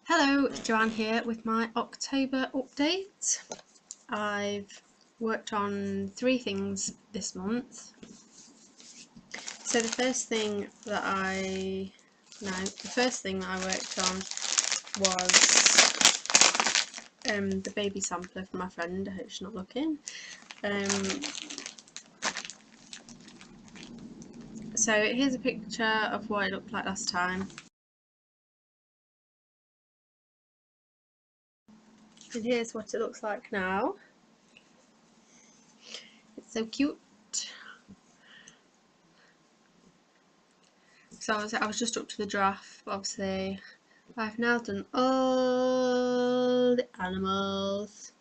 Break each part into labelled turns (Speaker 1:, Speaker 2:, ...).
Speaker 1: Hello, Joanne here with my October update. I've worked on 3 things this month. So the first thing that I worked on was the baby sampler for my friend. I hope she's not looking. So here's a picture of what it looked like last time. And here's what it looks like now. It's so cute. So I was just up to the giraffe, but obviously I've now done all the animals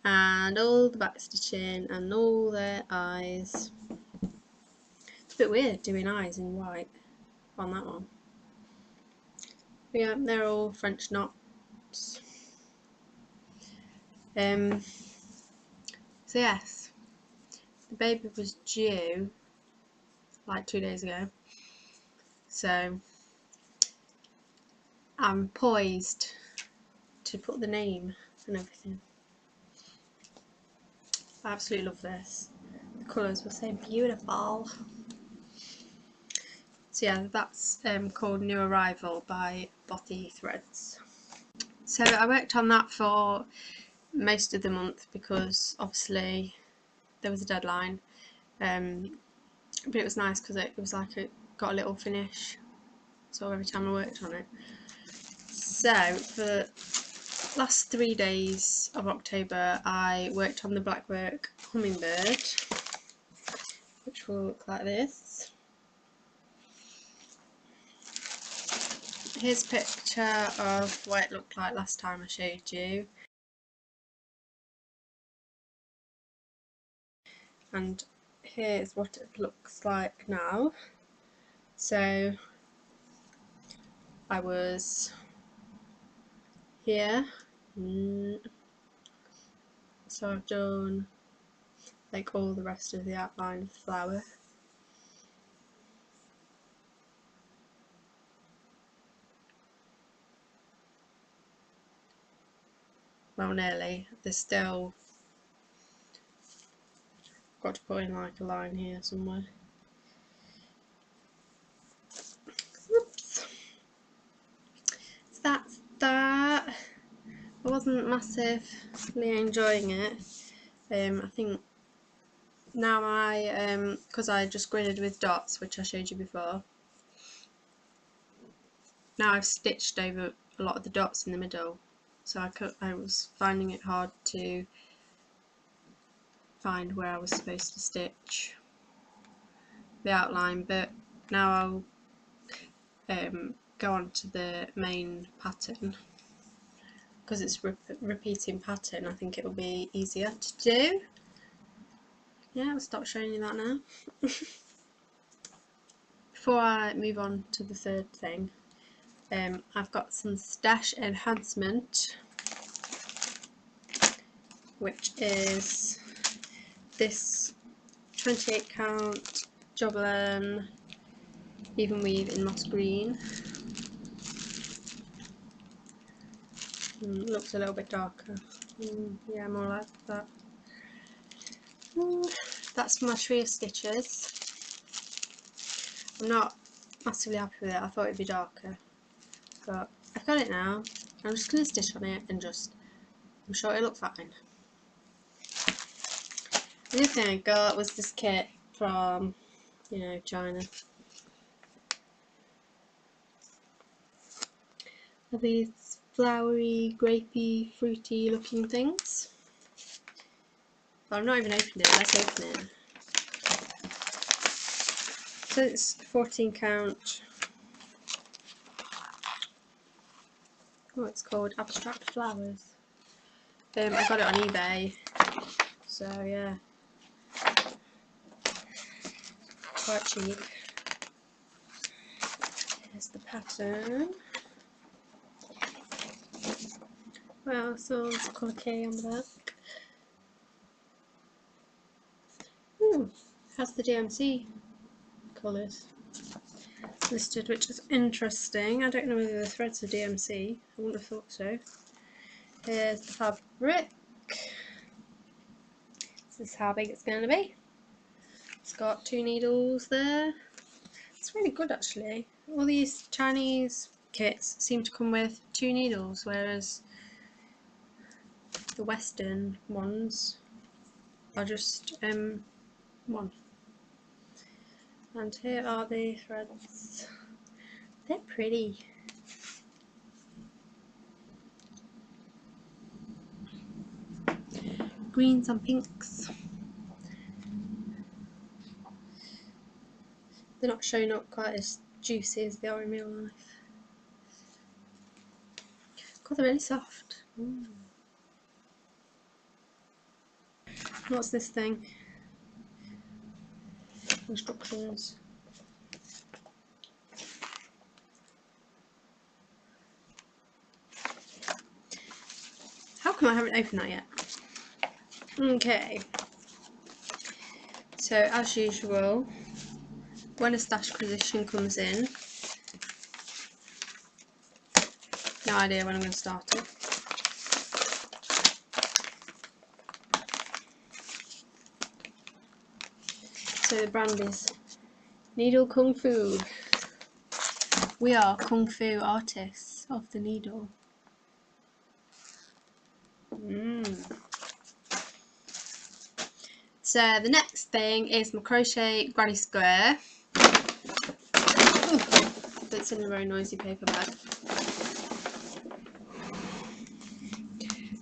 Speaker 1: and all the back stitching and all their eyes. It's a bit weird doing eyes in white on that one. But yeah, they're all French knots. So yes, the baby was due like 2 days ago, so I'm poised to put the name and everything. I absolutely love this. The colours were so beautiful. So yeah, that's called New Arrival by Bothy Threads. So I worked on that for most of the month because obviously there was a deadline, but it was nice because it was like it got a little finish so every time I worked on it. So for the last 3 days of October I worked on the Blackwork Hummingbird, which will look like this. Here's a picture of what it looked like last time I showed you. And here's what it looks like now. So I was here, so I've done like all the rest of the outline of the flower. Well, nearly. There's still got to put in like a line here somewhere. Whoops. So that's that. I wasn't massively enjoying it. I think now because I just gridded with dots, which I showed you before. Now I've stitched over a lot of the dots in the middle, so I was finding it hard to find where I was supposed to stitch the outline, but now I'll go on to the main pattern. Because it's repeating pattern, I think it will be easier to do. Yeah, I'll stop showing you that now. Before I move on to the third thing, I've got some stash enhancement, which is this 28 count Joblin even weave in moss green. Looks a little bit darker. Yeah, more like that. That's my trio stitches. I'm not massively happy with it. I thought it'd be darker, but I've got it now. I'm just going to stitch on it and I'm sure it'll look fine. The other thing I got was this kit from, China. These flowery, grapey, fruity looking things. But I've not even opened it. Let's open it. So it's 14 count. Oh, it's called Abstract Flowers. I got it on eBay. So yeah, quite cheap. Here's the pattern. Well, so it's colour K on the back. Has the DMC colours. listed, which is interesting. I don't know whether the threads are DMC. I wouldn't have thought so. Here's the fabric. This is how big it's going to be. It's got 2 needles there. It's really good actually. All these Chinese kits seem to come with 2 needles, whereas the Western ones are just 1. And here are the threads. They're pretty. Greens and pinks. They're not showing up quite as juicy as they are in real life. God, they're really soft. What's this thing? Instructions. How come I haven't opened that yet? Okay. So as usual, when a stash position comes in, no idea when I'm going to start it. So the brand is Needle Kung Fu. We are Kung Fu artists of the needle. So the next thing is my crochet granny square. It's in a very noisy paper bag.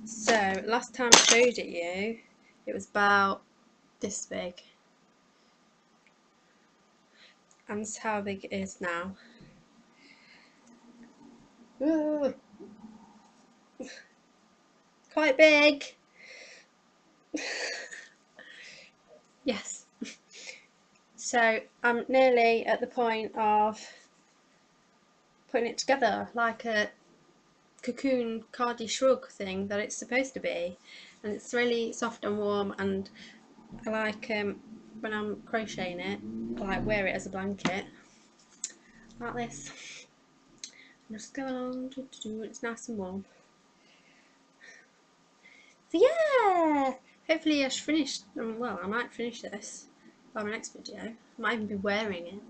Speaker 1: So last time I showed it you, it was about this big. And this is how big it is now. Ooh. Quite big. Yes. So I'm nearly at the point of putting it together like a cocoon cardi shrug thing that it's supposed to be, and it's really soft and warm, and I like when I'm crocheting it, I like wear it as a blanket like this. And just go along, it's nice and warm. So yeah, hopefully I should finish, well I might finish this by my next video. I might even be wearing it.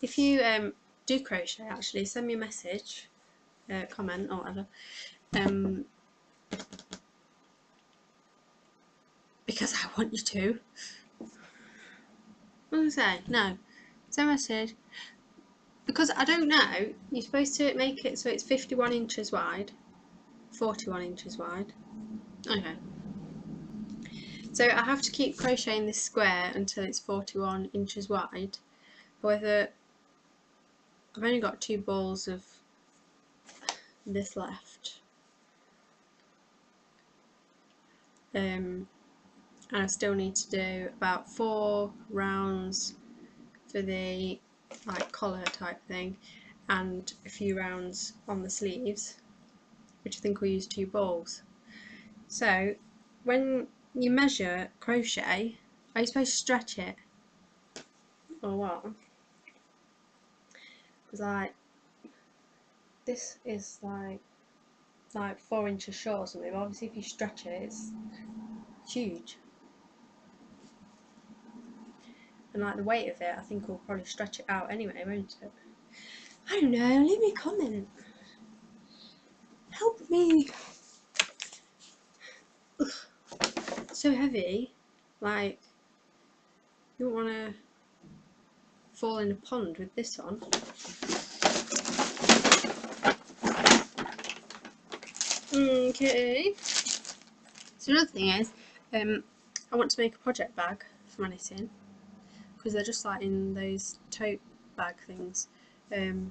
Speaker 1: If you do crochet, actually send me a message, comment or whatever, because I want you to. What did I say? No, send a message, because I don't know, you're supposed to make it so it's 51 inches wide, 41 inches wide. Okay, so I have to keep crocheting this square until it's 41 inches wide. However, I've only got 2 balls of this left, and I still need to do about 4 rounds for the like collar type thing, and a few rounds on the sleeves, which I think will use 2 balls. So when you measure crochet, are you supposed to stretch it or what? Because like this is like 4 inches short or something, but obviously if you stretch it, it's huge. And like the weight of it, I think will probably stretch it out anyway, won't it? I don't know, leave me a comment. Help me. Ugh. So heavy, like you don't want to fall in a pond with this on. Okay. So another thing is, I want to make a project bag for my knitting, because they're just like in those tote bag things, and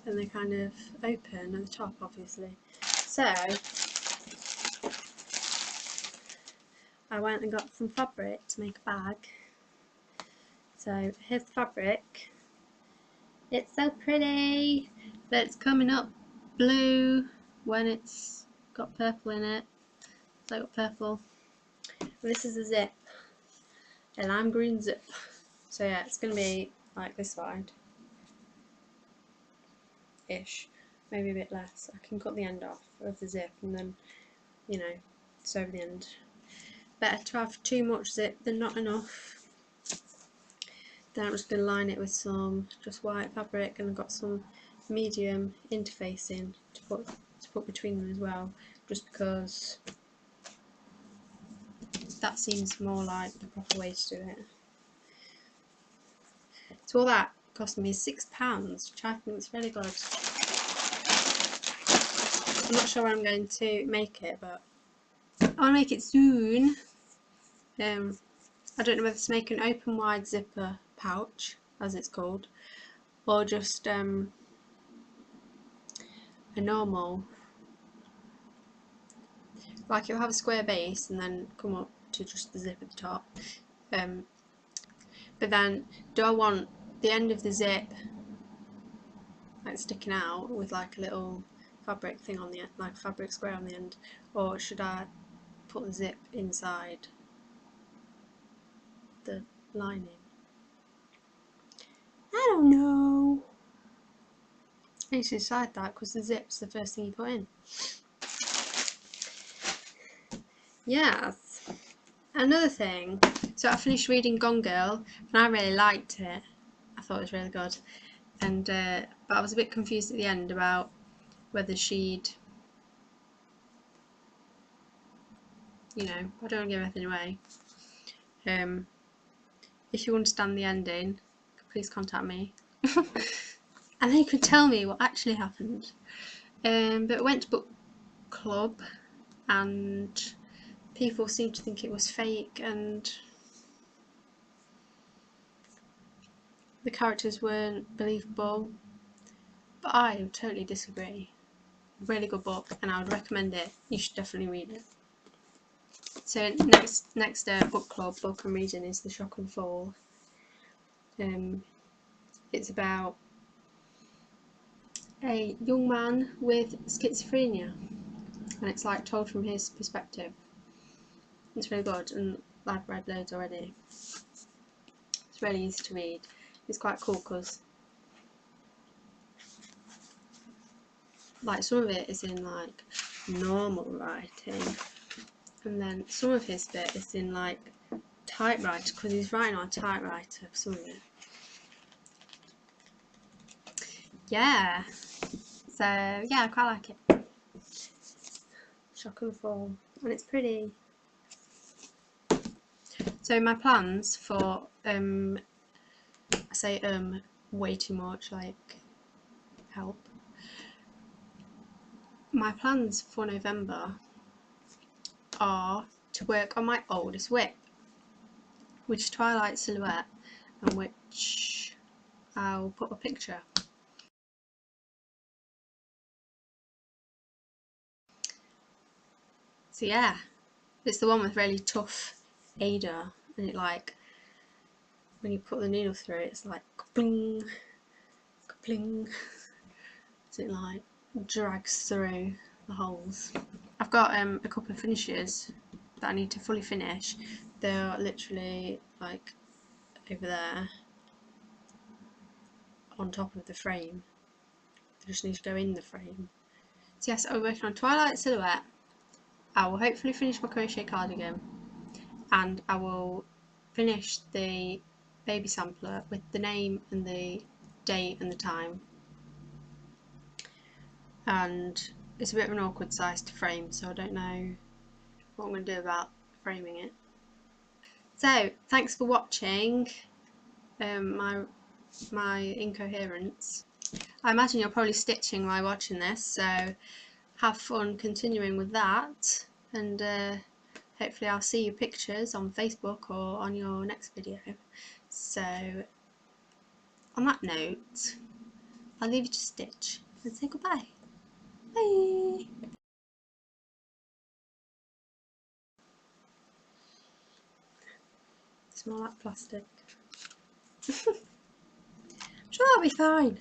Speaker 1: they kind of open at the top obviously. So I went and got some fabric to make a bag. So here's the fabric. It's so pretty, but it's coming up blue when it's got purple in it. So I got purple this is a zip, a lime green zip. So yeah, it's going to be like this wide ish, maybe a bit less. I can cut the end off of the zip and then, you know, sew the end. Better to have too much zip than not enough. Then I'm just going to line it with some just white fabric, and I've got some medium interfacing to put between them as well, just because that seems more like the proper way to do it. So all that cost me £6, which I think is really good. I'm not sure when I'm going to make it, but I want to make it soon. I don't know whether to make an open wide zipper pouch, as it's called, or just a normal, like it'll have a square base and then come up to just the zip at the top. But then, do I want the end of the zip like sticking out with like a little fabric thing on the end, like a fabric square on the end, or should I put the zip inside the lining? I don't know. I need to decide that, because the zip's the first thing you put in. Yes. Another thing, so I finished reading Gone Girl and I really liked it. I thought it was really good, and but I was a bit confused at the end about whether she'd, you know, I don't want to give anything away. If you understand the ending, please contact me. And then you can tell me what actually happened. But it went to book club and people seemed to think it was fake, and the characters weren't believable. But I totally disagree. Really good book, and I would recommend it. You should definitely read it. So next book club book I'm reading is The Shock and Fall. It's about a young man with schizophrenia, and it's like told from his perspective. It's really good, and I've read loads already. It's really easy to read. It's quite cool because like some of it is in like normal writing, and then some of his bit is in like typewriter, because he's writing on a typewriter for some of it. Yeah, so yeah, I quite like it. Shock and Fall, and it's pretty. So my plans for I say way too much, like help. My plans for November are to work on my oldest whip, which is Twilight Silhouette, and which I'll put a picture. So yeah, it's the one with really tough Ada, and it like, when you put the needle through it, it's like bling, bling, so it like drags through the holes. I've got a couple of finishes that I need to fully finish. They're literally like over there on top of the frame. They just need to go in the frame. So yes, I'm working on Twilight Silhouette. I will hopefully finish my crochet cardigan, and I will finish the baby sampler with the name and the date and the time. And it's a bit of an awkward size to frame, so I don't know what I'm going to do about framing it. So thanks for watching my incoherence. I imagine you're probably stitching while watching this, so have fun continuing with that, and hopefully I'll see your pictures on Facebook or on your next video. So on that note, I'll leave you to stitch and say goodbye. Bye! Smell like plastic. I'm sure that'll be fine.